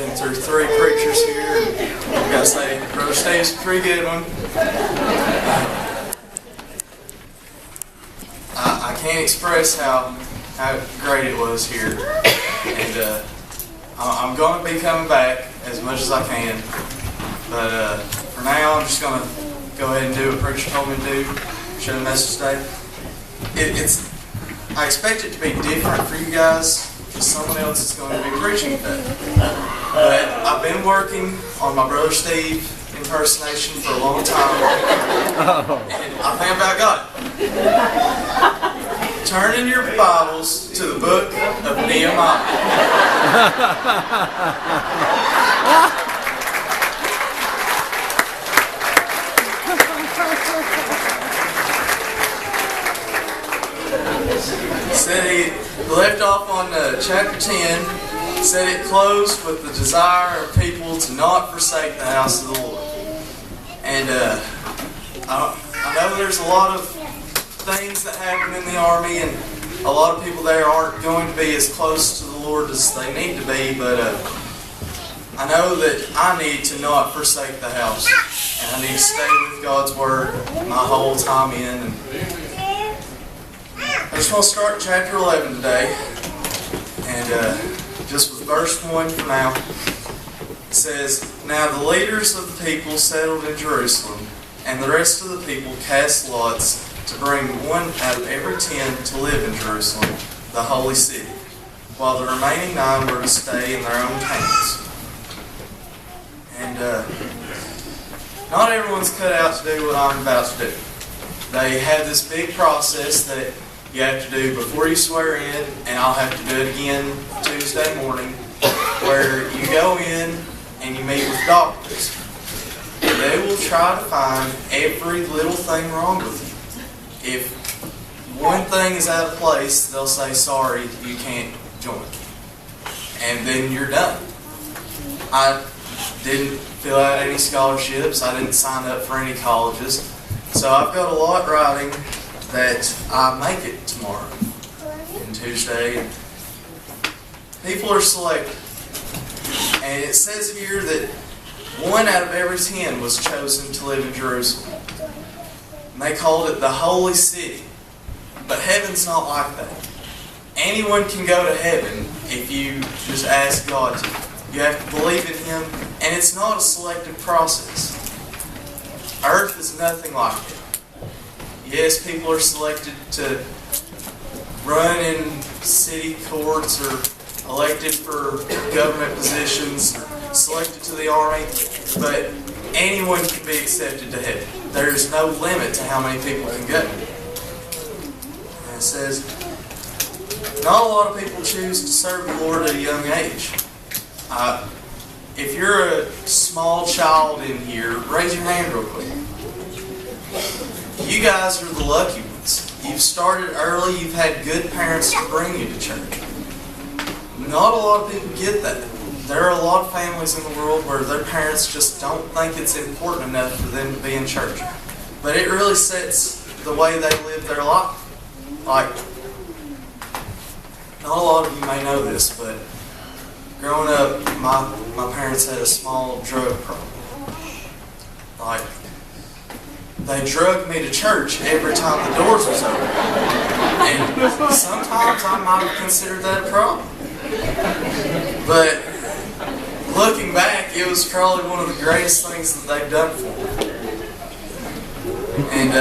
been through 3 preachers here, and I've got to say, Brother Steve's a pretty good one. I can't express how great it was here, and I'm going to be coming back as much as I can, but for now I'm just going to go ahead and do what Preacher told me to do, share the message today. I expect it to be different for you guys, because someone else is going to be preaching today. But I've been working on my Brother Steve impersonation for a long time, and I think I got it. Turn in your Bibles to the book of Nehemiah. Said he left off on chapter 10, said it closed with the desire of people to not forsake the house of the Lord. And I know there's a lot of things that happen in the army, and a lot of people there aren't going to be as close to the Lord as they need to be, but I know that I need to not forsake the house, and I need to stay with God's Word my whole time in. And I just want to start chapter 11 today, and just with verse 1 for now. It says, "Now the leaders of the people settled in Jerusalem, and the rest of the people cast lots to bring one out of every 10 to live in Jerusalem, the holy city, while the remaining 9 were to stay in their own towns." And not everyone's cut out to do what I'm about to do. They have this big process that you have to do before you swear in, and I'll have to do it again Tuesday morning, where you go in and you meet with doctors. They will try to find every little thing wrong with you. If one thing is out of place, they'll say, "Sorry, you can't join." And then you're done. I didn't fill out any scholarships. I didn't sign up for any colleges. So I've got a lot riding that I make it tomorrow and Tuesday. People are selected. And it says here that 1 out of every 10 was chosen to live in Jerusalem. And they called it the holy city. But heaven's not like that. Anyone can go to heaven if you just ask God to. You have to believe in Him, and it's not a selective process. Earth is nothing like it. Yes, people are selected to run in city courts or elected for government positions or selected to the army, but anyone can be accepted to heaven. There's no limit to how many people can go. And it says, not a lot of people choose to serve the Lord at a young age. If you're a small child in here, raise your hand real quick. You guys are the lucky ones. You've started early, you've had good parents to bring you to church. Not a lot of people get that. There are a lot of families in the world where their parents just don't think it's important enough for them to be in church. But it really sets the way they live their life. Like, not a lot of you may know this, but growing up, my parents had a small drug problem. Like, they drugged me to church every time the doors was open. And sometimes I might have considered that a problem. But looking back, it was probably one of the greatest things that they've done for me. And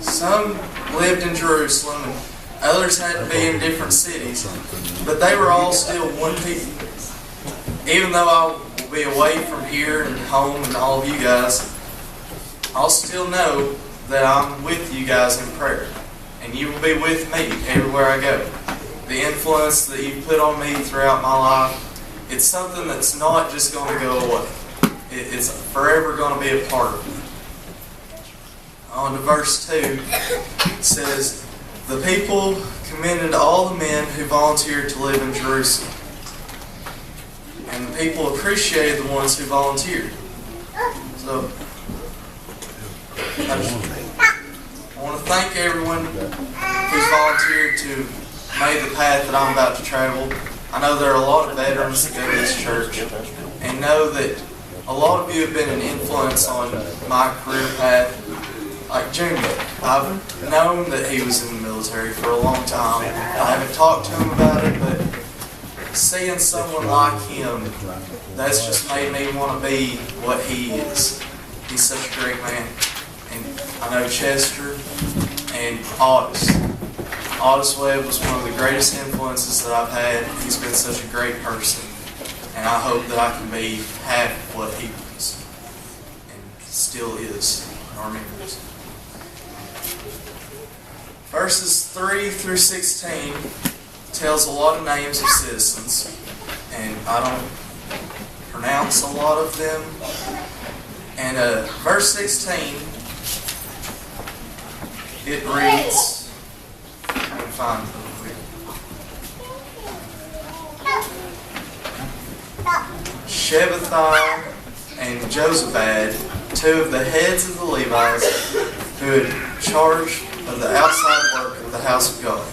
some lived in Jerusalem, and others had to be in different cities, but they were all still one people. Even though I will be away from here and home and all of you guys, I'll still know that I'm with you guys in prayer. And you will be with me everywhere I go. The influence that you've put on me throughout my life, it's something that's not just going to go away. It's forever going to be a part of me. On to verse 2, it says, "The people commended all the men who volunteered to live in Jerusalem. And the people appreciated the ones who volunteered." So, I want to thank everyone who's volunteered to made the path that I'm about to travel. I know there are a lot of veterans that go to this church and know that a lot of you have been an influence on my career path. Like Junior, I've known that he was in the military for a long time. I haven't talked to him about it, but seeing someone like him, that's just made me want to be what he is. He's such a great man. And I know Chester and Otis. Otis Webb was one of the greatest influences that I've had. He's been such a great person. And I hope that I can be half what he was. And still is in our memories. Verses 3 through 16 tells a lot of names of citizens. And I don't pronounce a lot of them. And verse 16, it reads, I can find it real quick. Shebetai and Josabad, two of the heads of the Levites, who had charge of the outside work of the house of God.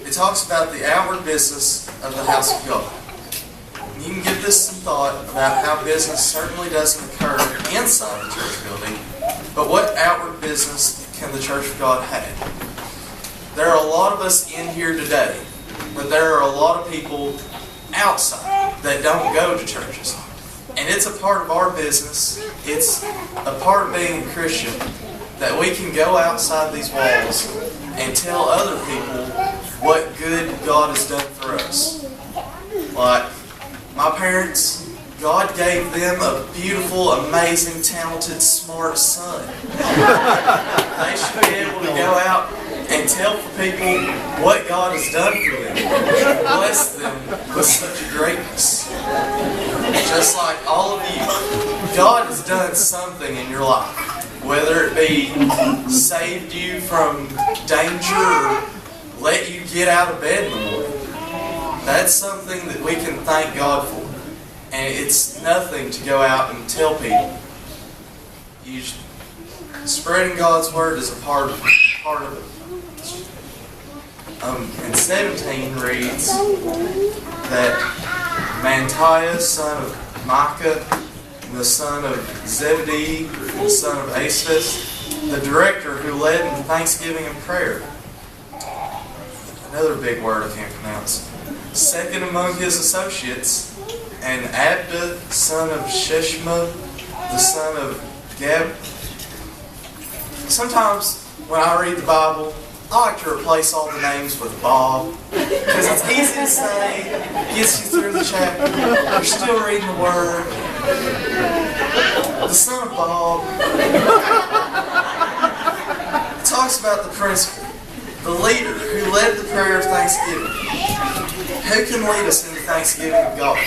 It talks about the outward business of the house of God. You can give this some thought about how business certainly doesn't occur inside the church building, but what outward business can the church of God have? There are a lot of us in here today, but there are a lot of people outside that don't go to churches. And it's a part of our business, it's a part of being a Christian, that we can go outside these walls and tell other people what good God has done for us. Like, my parents, God gave them a beautiful, amazing, talented, smart son. They should be able to go out and tell people what God has done for them. Bless them with such a greatness. Just like all of you, God has done something in your life. Whether it be saved you from danger or let you get out of bed in the morning. That's something that we can thank God for. And it's nothing to go out and tell people. Spreading God's Word is a part of it. And 17 reads that Mantiah, son of Micah, the son of Zebedee, the son of Asaph, the director who led in thanksgiving and prayer. Another big word I can't pronounce. Second among his associates, and Abda, son of Sheshma, the son of Gab. Sometimes when I read the Bible, I like to replace all the names with Bob, because it's easy to say, gets you through the chapter, you're still reading the Word. The son of Bob. It talks about the principle, the leader who led the prayer of thanksgiving. Who can lead us into thanksgiving of God?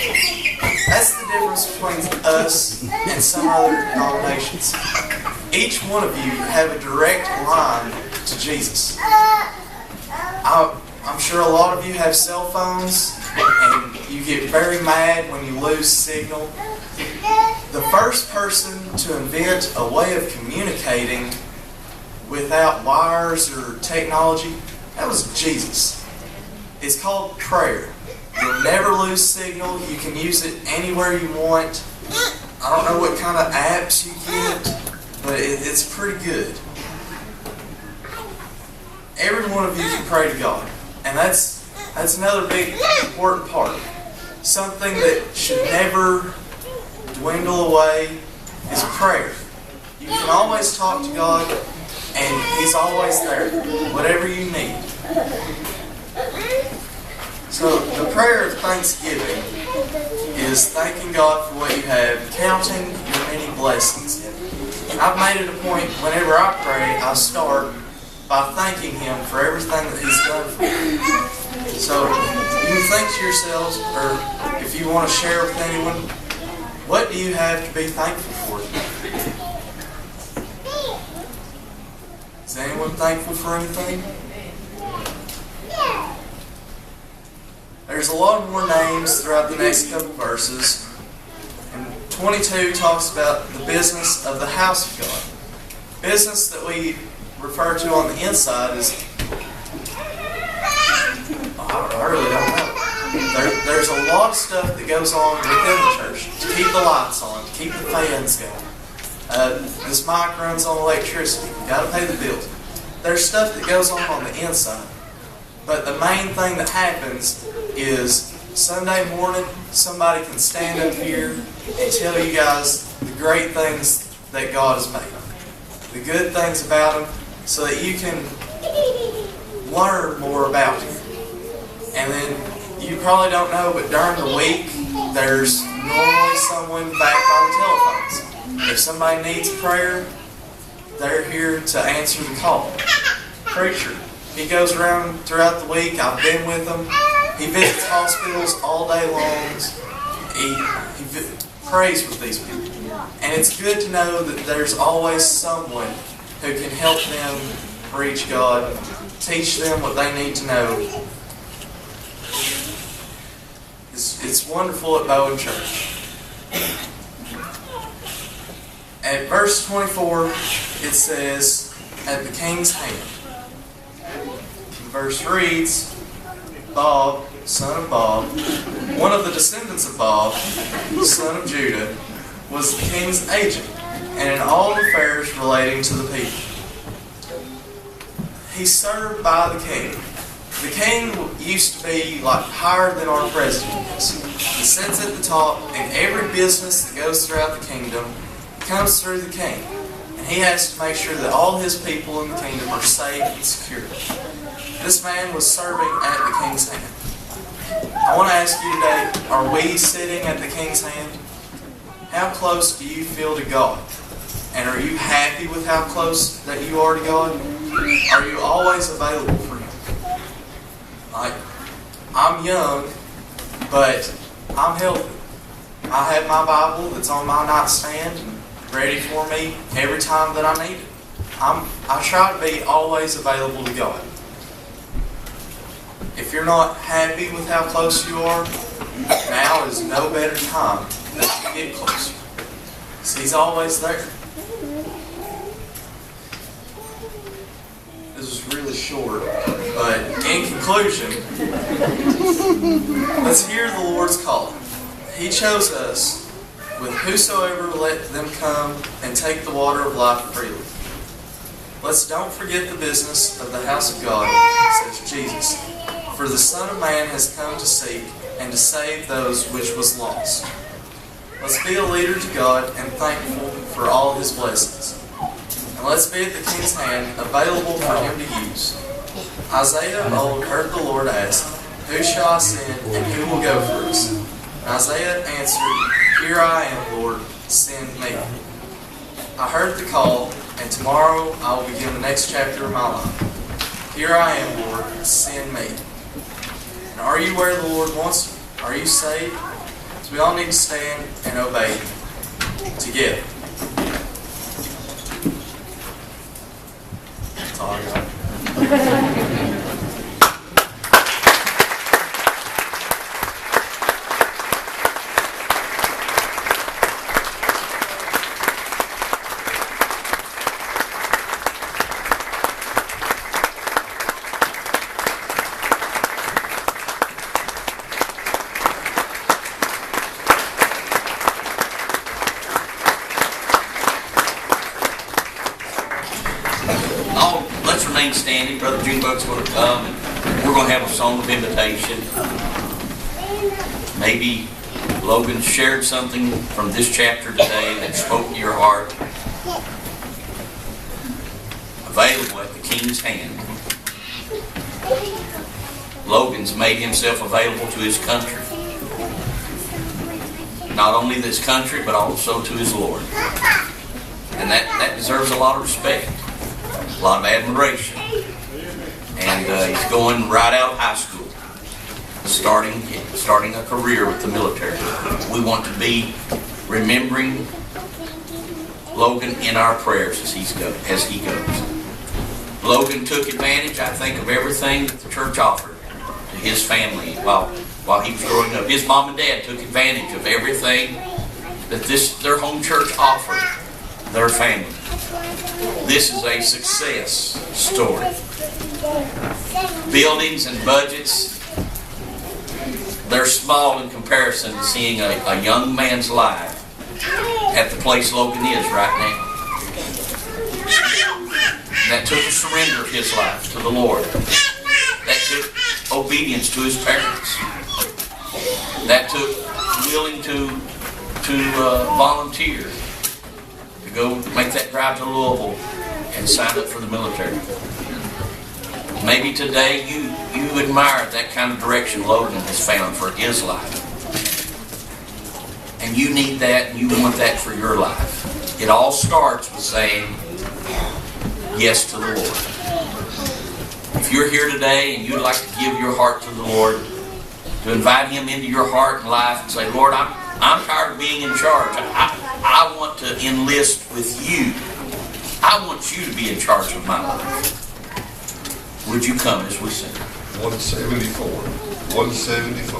That's the difference between us and some other denominations. Each one of you have a direct line to Jesus. I'm sure a lot of you have cell phones and you get very mad when you lose signal. The first person to invent a way of communicating without wires or technology, that was Jesus. It's called prayer. You'll never lose signal. You can use it anywhere you want. I don't know what kind of apps you get, but it's pretty good. Every one of you can pray to God. And that's another big important part. Something that should never dwindle away is prayer. You can always talk to God and He's always there, whatever you need. So the prayer of thanksgiving is thanking God for what you have, counting your many blessings. I've made it a point whenever I pray, I start by thanking Him for everything that He's done for me. So you can think to yourselves, or if you want to share with anyone, what do you have to be thankful for? Is anyone thankful for anything? There's a lot more names throughout the next couple verses. And 22 talks about the business of the house of God. Business that we refer to on the inside is I really don't know. There's a lot of stuff that goes on within the church to keep the lights on, to keep the fans going. This mic runs on electricity. You got to pay the bills. There's stuff that goes on the inside. But the main thing that happens is Sunday morning, somebody can stand up here and tell you guys the great things that God has made. The good things about Him, so that you can learn more about Him. And then you probably don't know, but during the week, there's normally someone back on the telephones. If somebody needs prayer, they're here to answer the call. Preacher, he goes around throughout the week. I've been with him. He visits hospitals all day long. He prays with these people. And it's good to know that there's always someone who can help them reach God, teach them what they need to know. It's wonderful at Bowen Church. At verse 24, it says, at the king's hand. The verse reads, Bob, son of Bob, one of the descendants of Bob, son of Judah, was the king's agent, and in all affairs relating to the people. He served by the king. The king used to be like higher than our president is. He sits at the top, and every business that goes throughout the kingdom comes through the king. And he has to make sure that all his people in the kingdom are safe and secure. This man was serving at the king's hand. I want to ask you today, are we sitting at the king's hand? How close do you feel to God? And are you happy with how close that you are to God? Are you always available for Him? Like, I'm young, but I'm healthy. I have my Bible that's on my nightstand and ready for me every time that I need it. I try to be always available to God. If you're not happy with how close you are, now is no better time than to get closer. Because He's always there. This is really short, but in conclusion, let's hear the Lord's call. He chose us, with whosoever let them come and take the water of life freely. Let's don't forget the business of the house of God, says Jesus. For the Son of Man has come to seek and to save those which was lost. Let's be a leader to God and thankful for all His blessings. And let's be at the King's hand, available for Him to use. Isaiah of old heard the Lord ask, Who shall I send, and who will go for us? And Isaiah answered, Here I am, Lord, send me. I heard the call, and tomorrow I will begin the next chapter of my life. Here I am, Lord, send me. And are you where the Lord wants you? Are you saved? So we all need to stand and obey Him together. That's all I got. Standing, Brother Junebug's going to come, and we're going to have a song of invitation. Maybe Logan shared something from this chapter today that spoke to your heart. Available at the King's hand. Logan's made himself available to his country. Not only this country, but also to his Lord. And that deserves a lot of respect. A lot of admiration. And he's going right out of high school, starting a career with the military. We want to be remembering Logan in our prayers as he goes. Logan took advantage, I think, of everything that the church offered to his family while he was growing up. His mom and dad took advantage of everything that their home church offered their family. This is a success story. Buildings and budgets they're small in comparison to seeing a young man's life at the place Logan is right now. That took a surrender of his life to the Lord. That took obedience to his parents. That took willing to volunteer to go make that drive to Louisville and sign up for the military. Maybe today you admire that kind of direction Logan has found for his life. And you need that, and you want that for your life. It all starts with saying yes to the Lord. If you're here today and you'd like to give your heart to the Lord, to invite Him into your heart and life and say, Lord, I'm tired of being in charge. I want to enlist with you. I want you to be in charge of my life. Would you come as we sing? 174. 174.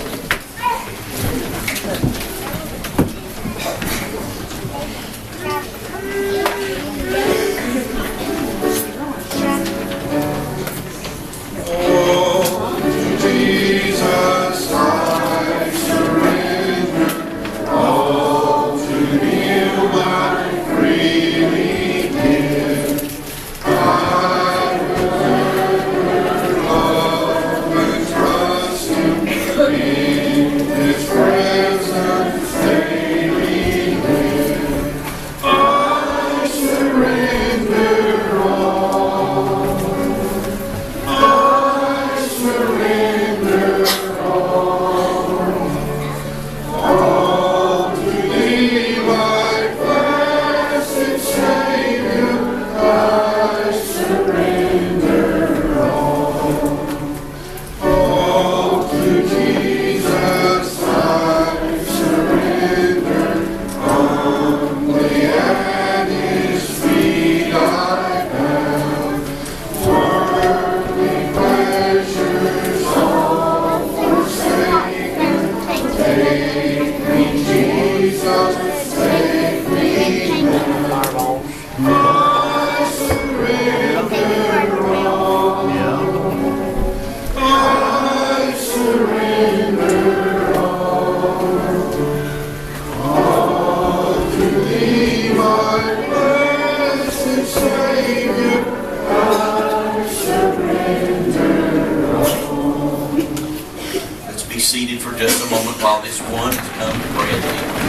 Seated for just a moment while this one comes to pray at the end.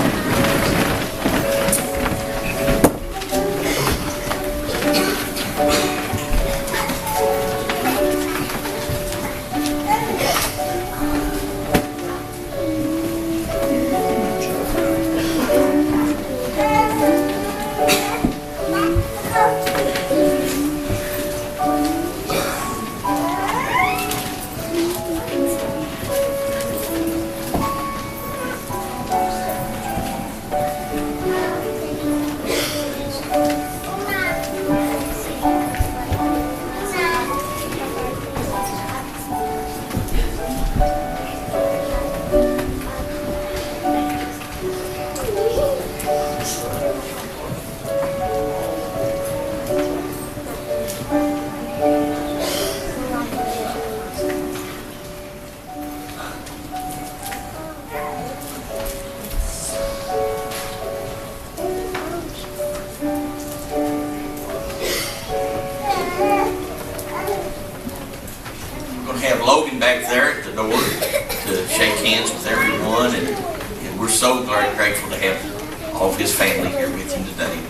Have Logan back there at the door to shake hands with everyone, and we're so grateful to have all of his family here with him today.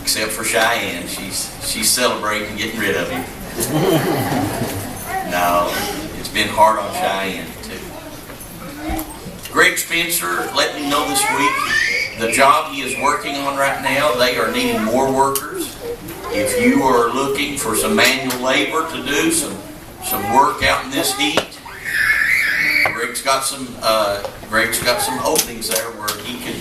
Except for Cheyenne, she's celebrating getting rid of him. No, it's been hard on Cheyenne too. Greg Spencer let me know this week the job he is working on right now, they are needing more workers. If you are looking for some manual labor to do, some work out in this heat, Greg's got some openings there where he could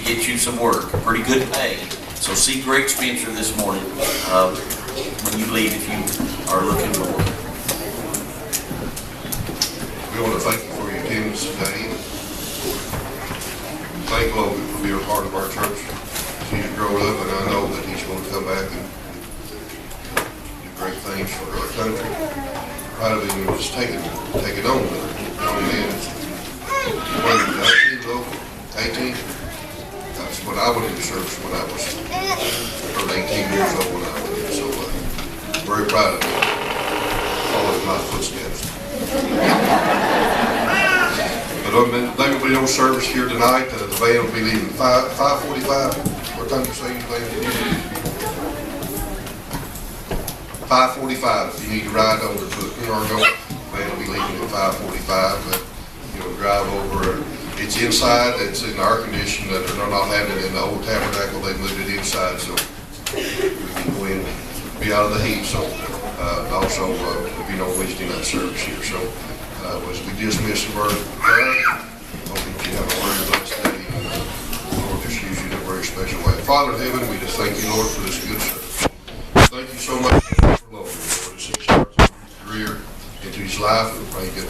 get you some work, pretty good pay. So see Greg Spencer this morning when you leave if you are looking for work. We want to thank you for your attendance today. Thank Logan for being a part of our church. He's grown up, and I know that he's going to come back and do great things for our country. Proud of him just taking on the young man. What are you, 19, Logan? 18? That's when I went into service when I was, or 18 years old when I went in, so very proud of you. Following my footsteps. But they will be on service here tonight. The van will be leaving 5:45. What time you say you leave? 5:45. If you need to ride over to Cargo, van will be leaving at 5:45. But you'll drive over. It's inside. It's in air conditioned. They're not having it in the old tabernacle. They moved it inside, so we can go in and be out of the heat. So also there'll be no Wednesday night service here. So as we dismiss the word of prayer, hope that you have a very blessed day. Lord, just use you in a very special way. Father in heaven, we just thank you, Lord, for this good service. Thank you so much for Logan, Lord, as he starts his career into his life, and pray good.